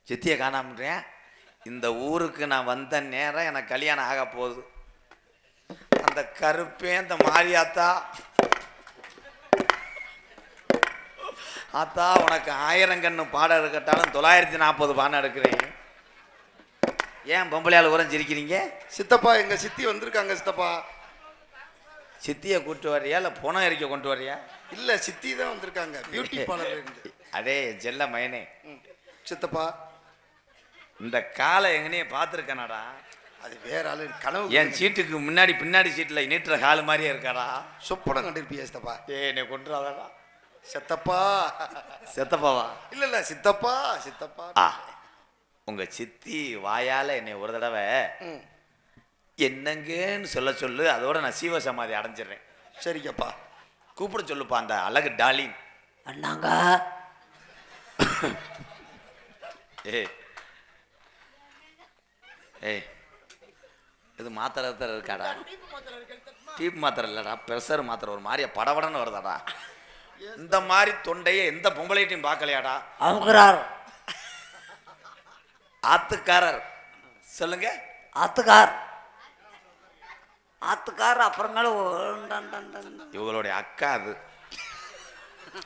சித்தியை காணாமன்றேன். இந்த ஊருக்கு நான் வந்த நேரம் எனக்கு கல்யாணம் ஆக போகுது. அந்த கருப்பே அந்த மாரியாத்தா, ஆத்தா உனக்கு 1000 கண்ணு பாடம் இருக்கட்டாலும் 940 பாடம் எடுக்கிறேன். ஏன் பொம்பளையால் உரம் சிரிக்கிறீங்க? சித்தப்பா எங்க சித்தி வந்திருக்காங்க சித்தப்பா. சித்தியை கூட்டு வர்றியா இல்லை புனம் எரிக்க கொண்டு வர்றியா? இல்ல சித்தி தான் வந்திருக்காங்க, பியூட்டி பார்லர் இருந்து. அதே செல்ல மயனே. சித்தப்பா இந்த காலை எங்கனையே பார்த்துருக்கேனாடா. அது வேற ஆளு கனவு. என் சீட்டுக்கு முன்னாடி பின்னாடி சீட்டில் நீட்டுற கால் மாதிரியே இருக்காடா. சொப்படம் கண்டிருப்பியா சித்தப்பா? என்னை கொண்டுறாதா சித்தப்பா. செத்தப்பாவா? இல்ல சித்தப்பா சித்தப்பா. உங்க சித்தி வாயால என்னை ஒரு தடவை என்னங்கன்னு சொல்ல சொல்லு, அதோட நான் சீவ சமாதி அடைஞ்சிடுறேன். சரிக்கப்பா. கூப்பிட சொல்லுப்பா அந்த அழகு டாலின். அண்ணாங்க. ஏய் ஏய், இது மாத்திரை இருக்காடா? டீப் மாத்திரை இல்லடா, ப்ரெஷர் மாத்திரை. ஒரு மாதிரியா படபடன்னு வருதாடா. இந்த மாதிரி தொண்டையை எந்த பொம்பளைட்டையும் பார்க்கலையாடா? அவங்கிறார் ஆத்துக்காரர் சொல்லுங்க. ஆத்துக்கார் ஆத்துக்கார் அப்புறமேல இவங்களுடைய அக்கா அது.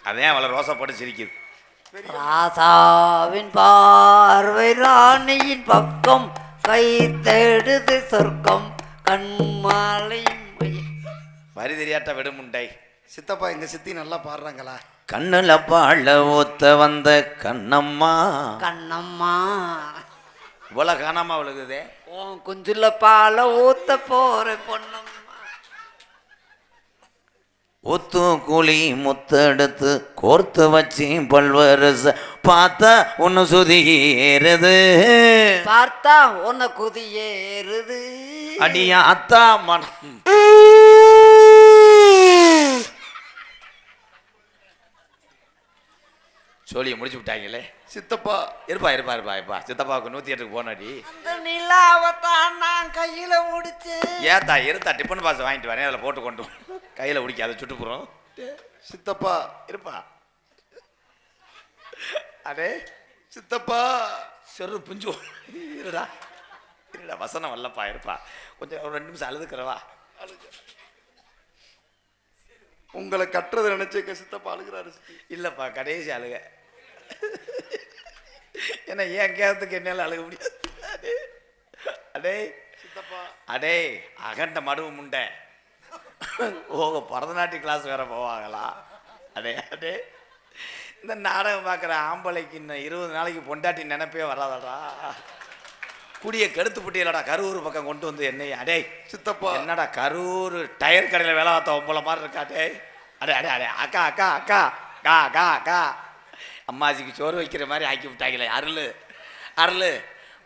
அதே அவளை ரோசப்பட்டு சிரிக்குது. ராசாவின் பார்வை ராணியின் பக்கம், கை தேடுது சொர்க்கம் கண்மாலை. வரி தெரியாட்ட விடுமுண்டை. சித்தப்பா எங்க சித்தி நல்லா பாடுறாங்களா? கண்ணுல பாழ ஊத்த வந்த கண்ணம்மா. கண்ணம்மா இவ்வளவு காணாம விழுகுதே. உன் குஞ்சுல பால ஊத்த போற பொண்ணம்மா. ஒத்து கூலி முத்தெடுத்து கோர்த்து வச்சு பல்வரச பார்த்தா ஒன்னு சுதி ஏறுது. பார்த்தா உன்னை குதியேறுது. அடியா அத்தா மனம். சோழியை முடிச்சு விட்டாங்களே. சித்தப்பா இருப்பா இருப்பா இருப்பா இருப்பா. சித்தப்பாவுக்கு 108க்கு போனாடி. அந்த நிலாவத்தான் நான் கையில முடிச்சேன். ஏத்தா இருத்தா, டிஃபன் பாஸ் வாங்கிட்டு வரேன், அதில் போட்டு கொண்டு கையில் பிடிக்க, அதை சுட்டுப்புறோம். சித்தப்பா இருப்பா. அடே சித்தப்பா செரு புஞ்சு. இருடா இருடா, வசனம் வரலப்பா. இருப்பா கொஞ்சம் ஒரு 2 நிமிஷம் அழுதுக்கிறவா. உங்களை கட்டுறதை நினைச்சேக்க சித்தப்பா அழுகிறாரு. இல்லைப்பா கடைசி அழுக. ஏன்னா ஏன் கேரத்துக்கு என்னால அழுக முடியாது. அடே சித்தப்பா அடே அகண்ட மடுவு முண்டை. ஓ பரதநாட்டிய கிளாஸ் வேற போவாங்களா? அடே அடே, இந்த நாடகம் பார்க்குற ஆம்பளைக்கு இன்னும் 20 நாளைக்கு பொண்டாட்டி நினைப்பே வராதடா. குடியை கெடுத்து புட்டியலடா கரூர் பக்கம் கொண்டு வந்து என்னை. அடே சித்தப்பா என்னடா கரூர் டயர் கடையில் வேலை பார்த்த ஒம்பளை மாதிரி இருக்காட்டே. அடே அடே அடே அக்கா அக்கா அக்கா கா கா அக்கா, அம்மாஜிக்கு சோறு வைக்கிற மாதிரி ஆக்கி விட்டாங்களே. அருள் அருள்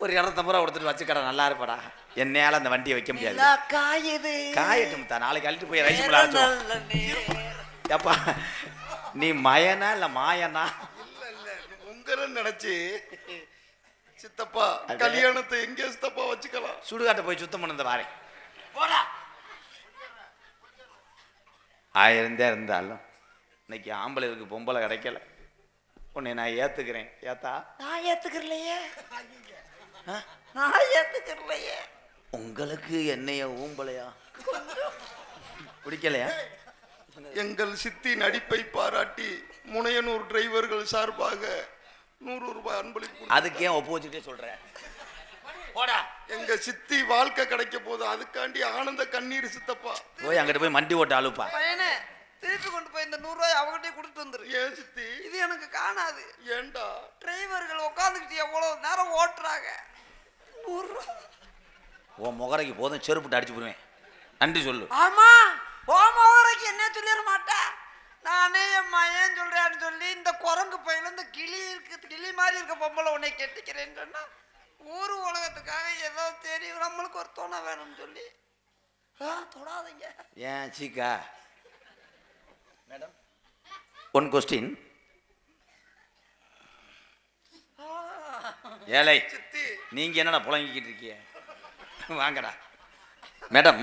ஒரு 250 ரூபா கொடுத்துட்டு வச்சுக்கடா, நல்லா இருப்படா. என்னையால அந்த வண்டியை வைக்க முடியாது. காயுது காயட்டும் தான், நாளைக்கு அழிட்டு போய் ரைஸ் மில் அழைச்சோம். ஏப்பா நீ மயனா இல்லை மாயனா? உங்களை நினைச்சு சித்தப்பா கல்யாணத்தை எங்க சித்தப்பா வச்சுக்கலாம்? சுடுகாட்டை போய் சுத்தம் பண்ண வாரேன் போடா. 1000 தான் இருந்தாலும் இன்னைக்கு ஆம்பளைக்கு பொம்பளை கிடைக்கல. உன்னை நான் ஏத்துக்கிறேன். ஏத்தா நான் ஏத்துக்கலையே. நான் ஏத்துக்கலையே. உங்களுக்கு என்னைய ஊம்பலையா பிடிக்கலையா? எங்கள் சித்தி நடிப்பை பாராட்டி முனையனூர் டிரைவர்கள் சார்பாக 100 ரூபாய் அன்பளிப்பு. அதுக்கு ஏன் ஒப்போசிட்டே சொல்றேன்? போடா. எங்க சித்தி வாழ்க்கை கிடைக்க போது அதுக்காண்டி ஆனந்த கண்ணீர் சித்தப்பா. போய் அங்கிட்டு போய் மண்டி ஓட்ட அழுப்பா. பையனே திருப்பி கொண்டு போய் இந்த 100 ரூபாய் அவங்ககிட்டே கொடுத்துட்டு வந்துரு. ஏன் சித்தி? இது எனக்கு காணாது. ஏண்டா? டிரைவர்கள் உட்காந்துக்கிட்டு எவ்வளவு நேரம் ஓட்டுறாங்க. 100 ரூபாய் உன் முகரைக்கு போதும் செருப்புட்டு அடிச்சு போடுவேன். நன்றி சொல்லு. ஆமா ஓ முகரைக்கு என்ன சொல்லிட மாட்டேன். நானே என் மயன் சொல்றேன்னு சொல்லி இந்த குரங்கு பையில இந்த கிளி மாதிரி இருக்க பொம்பளை உன்னை கெட்டிக்கிறேன்னு சொன்னா ஊரு உலகத்துக்காக ஏதோ தெரியும் நம்மளுக்கு ஒரு துணை வேணும்னு சொல்லி தொடாதீங்க. ஏன் சீக்கா மேடம் ஒன் கொஸ்டின். ஏழை நீங்க என்னடா புழங்கிக்கிட்டு இருக்கீங்க? வாங்கடா மேடம்.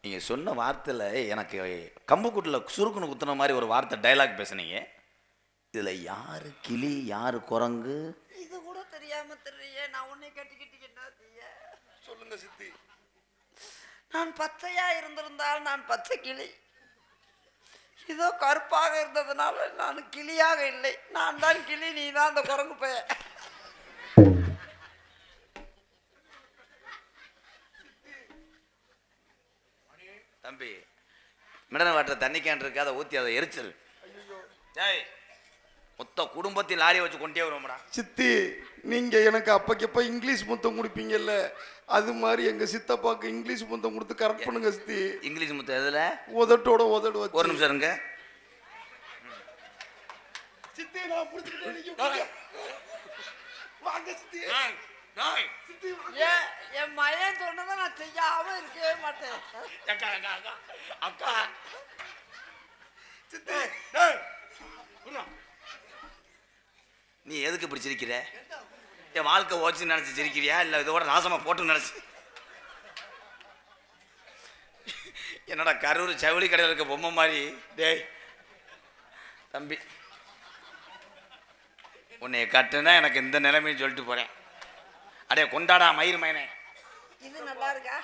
நீங்க சொன்ன வார்த்தையில் எனக்கு கம்புக்கூட்டில் சுருக்குன்னு குத்துன மாதிரி ஒரு வார்த்தை டைலாக் பேசுனீங்க. இதுல யாரு கிளி யாரு குரங்கு இது கூட தெரியாது. பயமுத்துறியே, நான் உன்னை கட்டிக்கிட்டு என்ன செய்ய? சொல்லுங்க சித்தி. நான் பச்சையா இருந்திருந்தால் நான் பச்சை கிளி. இதோ கருப்பாக இருந்ததுனால நான் கிளியாக இல்லை. நான் தான் கிளி, நீ தான் அந்த குரங்கு பைய. தம்பி, மினரல் வாட்டர் தண்ணி கேன் இருக்கு, அதை ஊற்றி அதை எரிச்சிரு. ஏய், மொத்த குடும்பத்தையும் லாரியை வச்சு கொண்டே வருவோம்டா. சித்தி, நீங்க எனக்கு அப்பக்கப்ப இங்கிலீஷ் முத்தம் கொடுப்பீங்கல்ல, அது மாதிரி எங்க சித்தப்பாக்கு இங்கிலீஷ் முத்தம் கொடுத்து கரெக்ட் பண்ணுங்க சித்தி. இங்கிலீஷ் முத்தம் எதுல? உதட்டோட உதடு வச்சு. ஒரு நிமிஷம் இருங்க. சித்தி, நான் புடிச்சிட்டேன். வாங்க சித்தி. சித்தி, என் மயன் சொன்னதை நான் செய்யாம இருக்கவே மாட்டேன். அக்கா சித்தி. நீ எதுக்கு இப்படி சிரிக்கிற? என் வாழ்க்கை ஓச்சு நினைச்சு சிரிக்கிறியா இல்ல இதோட நாசமா போட்டு நினைச்சு? என்னடா கரூர் ஜவுளி கடையில் இருக்க பொம்மை மாதிரி. டேய் தம்பி, உன்னைய கட்டுனா எனக்கு இந்த நிலைமைன்னு சொல்லிட்டு போறேன். அடே கொண்டாடா மயிர் மயனே. இது நல்லா இருக்கா?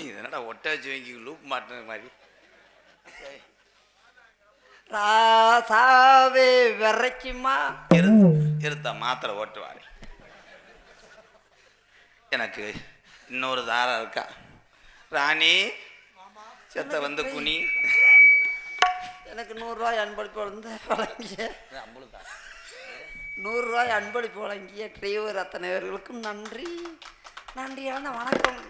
இது என்னடா ஒட்ட வச்சு வைக்கி லூப் மாட்டுற மாதிரி. ராசாவே விரைக்குமா? இருத்த மாத்திரை ஓட்டுவாரு. எனக்கு இன்னொரு தாரம் இருக்கா. ராணி செத்த வந்து குனி. எனக்கு 100 ரூபாய் அன்பளிப்பு வழங்கிய 100 ரூபாய் அன்பளிப்பு வழங்கிய டிரைவர் அத்தனை பேர்களுக்கும் நன்றி, நன்றியான வணக்கம்.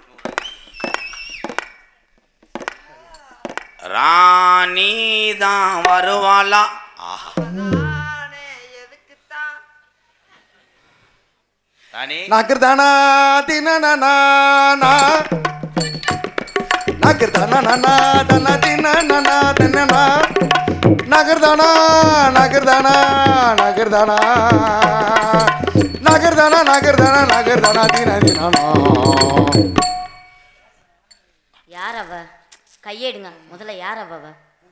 ராணி தான் வருவாளா? ஆஹா, எதுக்குத்தான் ராணி நகர்தானா தினனா நகர்தானா தன தினனா தினனா நகர்தானா நகர்தானா நகர்தானா நகர்தானா நகர்தானா நகர்தானா தின தினனா. யார் அவ? கையெடுங்க முதல்ல. யார் அவ?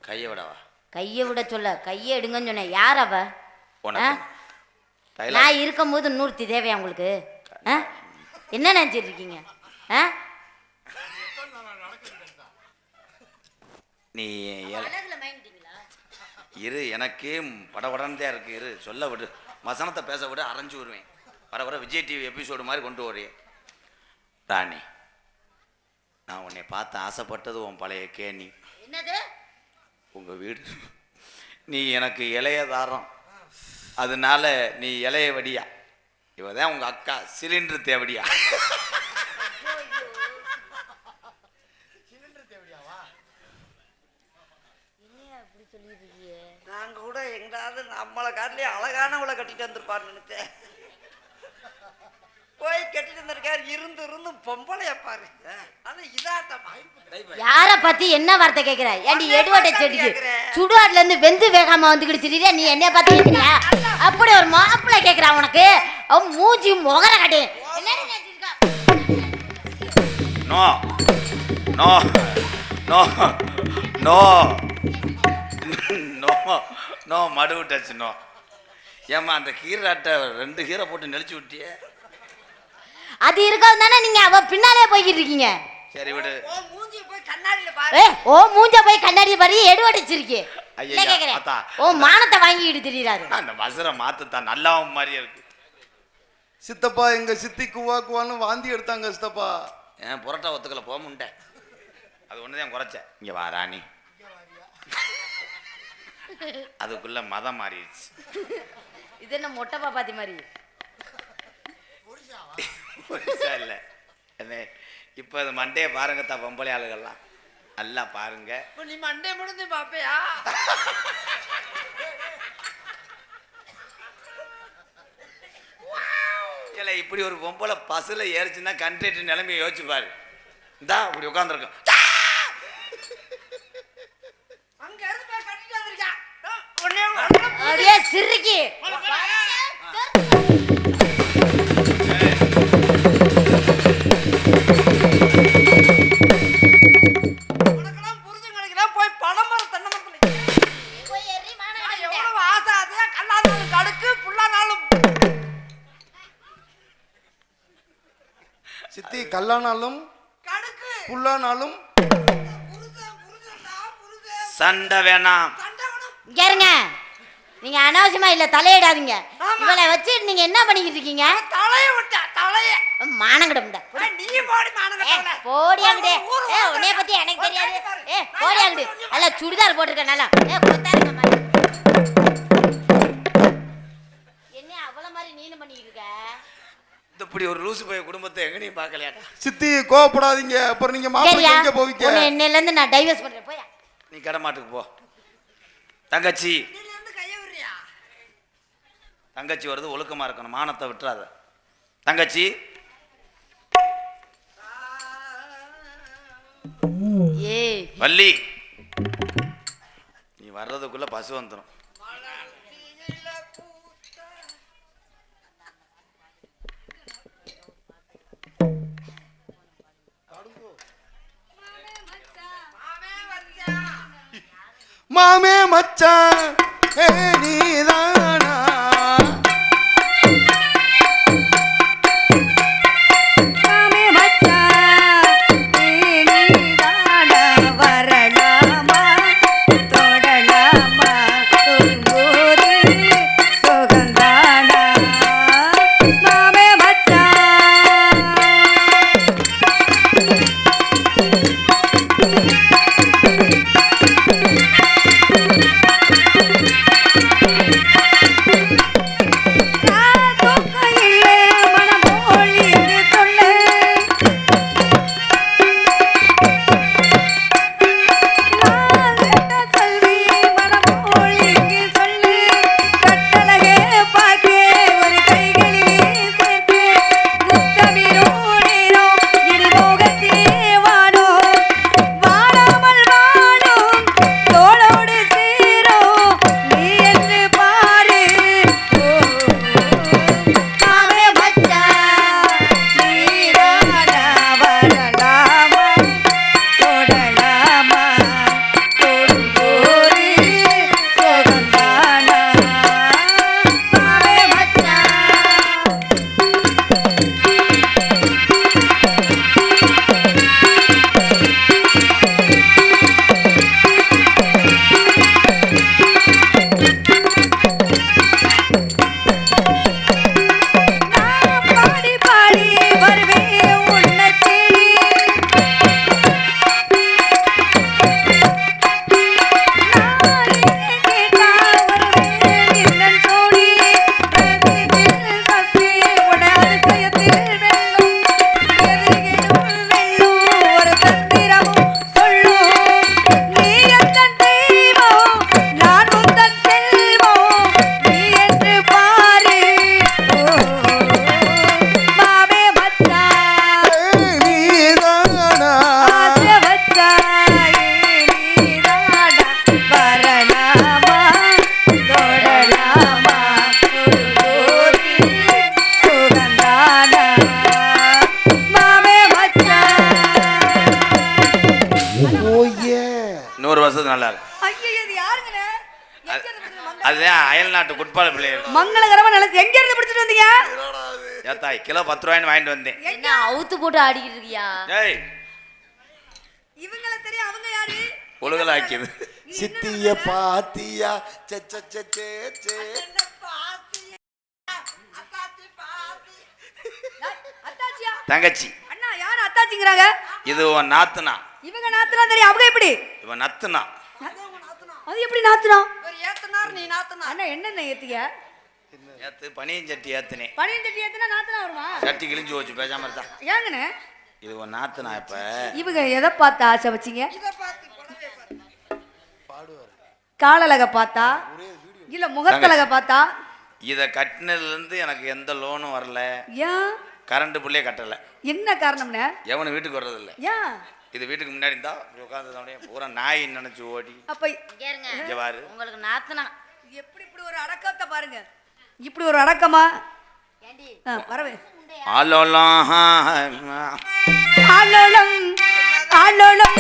கையை விடவா? கையை விட சொல்ல, கையை எடுங்கன்னு சொன்னேன். யார் அவ? உனக்கு நான் இருக்கும் போது இன்னொருத்தி தேவையா உங்களுக்கு? என்ன நினைச்சிட்டு இருக்கீங்க? நீ இரு, எனக்கு படபடன்னு தான் இருக்கு. இரு, சொல்ல விடு, வசனத்தை பேச விடு, அரைஞ்சு வருவேன். வர வர விஜய் டிவி எபிசோடு மாதிரி கொண்டு வரேன். ராணி, நான் உன்னை பார்த்து ஆசைப்பட்டது உன் பழைய கேணி. என்னது? உங்க வீடு. நீ எனக்கு இளைய தாரம், அதனால நீ இளைய வடியா. இவதான் உங்க அக்கா சிலிண்டர் தேவடியா. நாங்க கூட எங்காவது நம்மளை காட்டிலே அழகானவளை கட்டிட்டு வந்திருப்பான்னு நினைச்சேன். போய் கட்டிட்டு வந்திருக்காரு. இருந்து இருந்து பொம்பளைய பாரு. ஆனா இதாட்டமா யார பத்தி என்ன வார்த்தை கேக்குற? ஏண்டி எடுவட்ட செடிக்கு சுடுவாட்ல இருந்து வெந்து வேகாம வந்துக்கிட்டு திடீரா நீ என்னைய பார்த்து கேக்குறியா? அப்படி ஒரு மாப்பிள்ளை கேக்குறா உனக்கு? அவன் மூஞ்சி முகர காட்டி என்னடி நினைச்சிருக்கா? No no no no no no மடு விட்டாச்சு. நோ. ஏமா அந்த கீரை 2 கீரை போட்டு நெளிச்சு விட்டியே. அது இருக்காது தானே நீங்க அவ பின்னாலே போய்கிட்டு இருக்கீங்க. சரி விடு. ஓ மூஞ்சி போய் கண்ணாடியில பாரு. ஓ மூஞ்ச போய் கண்ணாடியில பாரு. எடுவடிச்சிருக்கே. இல்ல கேக்குறேன். ஓ மானத்தை வாங்கிட்டு திரிறாரு. அந்த வசர மாத்தத்தான் நல்லாவும் மாதிரியே இருக்கு. சித்தப்பா, எங்க சித்தி குவா குவான்னு வாந்தி எடுத்தாங்க சித்தப்பா. ஏன் புரோட்டா ஒத்துக்கல போக முண்டேன். அது ஒண்ணுதான் குறைச்சேன். இங்க வா ராணி. அதுக்குள்ள மதம் மாறிடுச்சு. இது என்ன மொட்டை பாப்பாத்தி மாதிரி? இல்ல என்ன இப்ப அது மண்டையை பாருங்க தான் பொம்பளை ஆளுகள்லாம் நல்லா பாருங்க. நீ மண்டே முடிஞ்சு பாப்பையா? இல்ல இப்படி ஒரு பொம்பளை பஸ்ல ஏறிச்சுன்னா கண்ட்ரேட்டு நிலைமையை யோசிச்சு பாரு. இந்தா இப்படி உட்காந்துருக்கோம். அங்க இருந்து போய் கட்டிட்டு வந்திருக்கா. அப்படியே சிரிக்கி உனக்கெல்லாம் புரிஞ்சுங்களுக்கெல்லாம் போய் பணமரம் தென்னமரத்துல எவ்வளவு ஆசை. அதே கல்லானாலும் கடுக்கு புல்லானாலும் கல்லானாலும் கடுக்கு புல்லானாலும் புருஷன் புருஷன்டா புருஷன் சண்டை வேணாம். கண்டவனும் இங்க இருங்க. நீங்க அனாவசியமா இல்ல தலையிடாதீங்க. ஆமா. இவளை வச்சு நீங்க என்ன பண்ணிக்கிட்டு இருக்கீங்க? தலைய விட்டா தலைய மானங்கடம்டா. நீ போடி மானங்கட்டவள போடியாங்கடே. உன்னைய பத்தி எனக்கு தெரியாது. போடியாங்கடு. நல்லா சுடிதார் போட்டிருக்க நல்லா. கொத்தாருங்க மாதிரி. என்ன அவள மாதிரி நீனு பண்ணிக்கிட்டு இருக்க? இப்படி ஒரு லூசு போய் குடும்பத்தை எங்கனையும் பார்க்கலையாடா. சித்தி கோவப்படாதீங்க. அப்புறம் நீங்க மாப்பிள்ளை எங்க போவீங்க? உன்னை இன்னையில இருந்து நான் டைவர்ஸ் பண்றேன். போயா. நீ கடமாட்டுக்கு போ. தங்கச்சி இதுல இருந்து கைய விடுறியா தங்கச்சி வருது, ஒழுக்கமா இருக்கணும், மானத்தை விட்டுறாத. தங்கச்சி ஏய் வள்ளி, நீ வர்றதுக்குள்ள பசு வந்துடும். மலர்ச்சியில பூத்த மாமே மச்சான் நீதானா? மாமே மச்சான் நீதானா? வரலாமா தொடலாமா தொடும்போது சுகந்தானா? மாமே மச்சான் தூக்கையிலே மனமோள் இங்கு சொல்லு கல்வி மனமோள் இங்கு சொல்லு கட்டழகே பாக்கே ஒரு கைகளிலே சேர்த்து முத்தமிழோ நீரோ இடிமோகத்தே வாடோ வாடாமல் வாடும் தோளோடு சீரோ நீ என்று பாரு மாமே மச்சான் நீராடா வரலாமா தொடலாமா தொடும்போது சுகந்தானா? மாமே மச்சான் நான் பாடி பாடி வருவேன் உன்னை தேடி நானே கேட்டா வருவேன் இன்னன் சோடி ரசிப்பில் தப்பி உட அதிசயத்தில் வெல்லும் எதிரிகளுள் வெல்லும் ஒரு தந்திரமும் சொல்லும் நீ எந்தன் தெய்வம் நான் உந்தன் செல்வம் நீ என்று பாரு மாமே மச்சான் நீதானா? ஆசை வச்சாய் நீதானா? வரலாமா தொடலாமா தொடும்போது சுகந்தானா? மாமே மச்சான் ஓயே இன்னொரு வருஷத்துக்கு நல்லா இருக்கும். ஐயோ இது யாருங்கண்ணே அதுதான் அயல் நாட்டு குட்பால பிள்ளைகள். மங்களகரமா நல்லது எங்க இருந்து பிடிச்சிட்டு வந்தீங்க ஏத்தாய் கிலோ 10 ரூபாய்ன்னு வாங்கிட்டு வந்தேன். என்ன அவுத்து போட்டு ஆடிக்கிட்டு இருக்கியா? ஏய் இவங்கள தெரியும் அவங்க யாரு ஒழுகல ஆக்கியது. சித்திய பாத்தியா சே சே சே சே சே. அத்தாச்சியா தங்கச்சி அண்ணா யாரு அத்தாச்சிங்கறாங்க இது உன் நாத்துனா, இவங்க நாத்துனா தெரியும் அவங்க எப்படி இவன் நத்துனா. அது எப்படி நாத்துனா ஒரு ஏத்தனார் நீ நாத்தனா அண்ணா என்னென்ன ஏத்திய நேத்து பனியன் சட்டி ஏத்துனேன், பனியன் சட்டி ஏத்துனா நாத்துனா வருமா சட்டி கிழிஞ்சு போச்சு, பேசாம இருந்தா. ஏங்கண்ணே இது உன் நாத்துனா. இப்ப இவங்க எதை பார்த்து ஆசை வச்சீங்க இத பார்த்து புடவை பாரு காலழக பார்த்தா இல்ல முகத்தழக பார்த்தா இத கட்டினதுல இருந்து எனக்கு எந்த லோனும் வரல, ஏன் கரண்ட் பிள்ளையே கட்டல, என்ன காரணம்னே எவனும் வீட்டுக்கு வர்றது இல்ல. ஏன் இது வீட்டுக்கு முன்னாடி இருந்தா உட்காந்து பூரா நாய் நினைச்சு ஓடி. அப்ப இங்க இருங்க. இங்க பாரு, உங்களுக்கு நாத்தனா. எப்படி இப்படி ஒரு அடக்கத்தை பாருங்க இப்படி ஒரு அடக்கமா ஏண்டி வரவே ஆலோலம் ஆலோலம் ஆலோலம்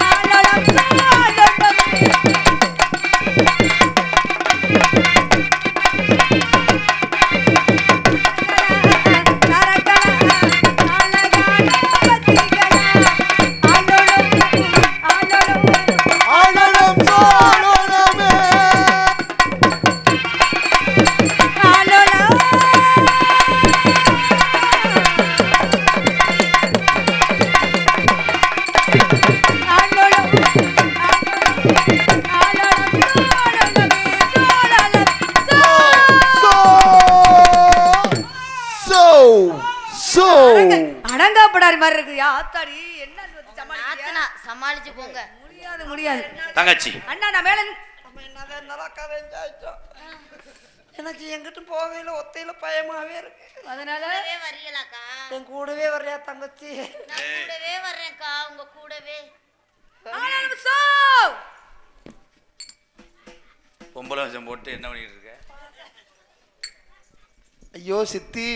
ஆலோலம் ஆலோலம் பொம்படாரி மாதிரி இருக்கு ஆத்தாடி என்ன நாத்தனா சமாளிச்சு போங்க. முடியாது முடியாது தங்கச்சி அண்ணா நான் மேல நம்ம என்னதான் நடக்காத என்ஜாயிட்டோம். எனக்கு எங்கிட்ட போகையில ஒத்தையில பயமாவே இருக்கு. அதனால கூடவே வரீங்களாக்கா? என் கூடவே வர்றியா தங்கச்சி? நான் கூடவே வர்றேன்க்கா, உங்க கூடவே. பொம்பளை வசம் போட்டு என்ன பண்ணிட்டு இருக்க? ஐயோ சித்தி,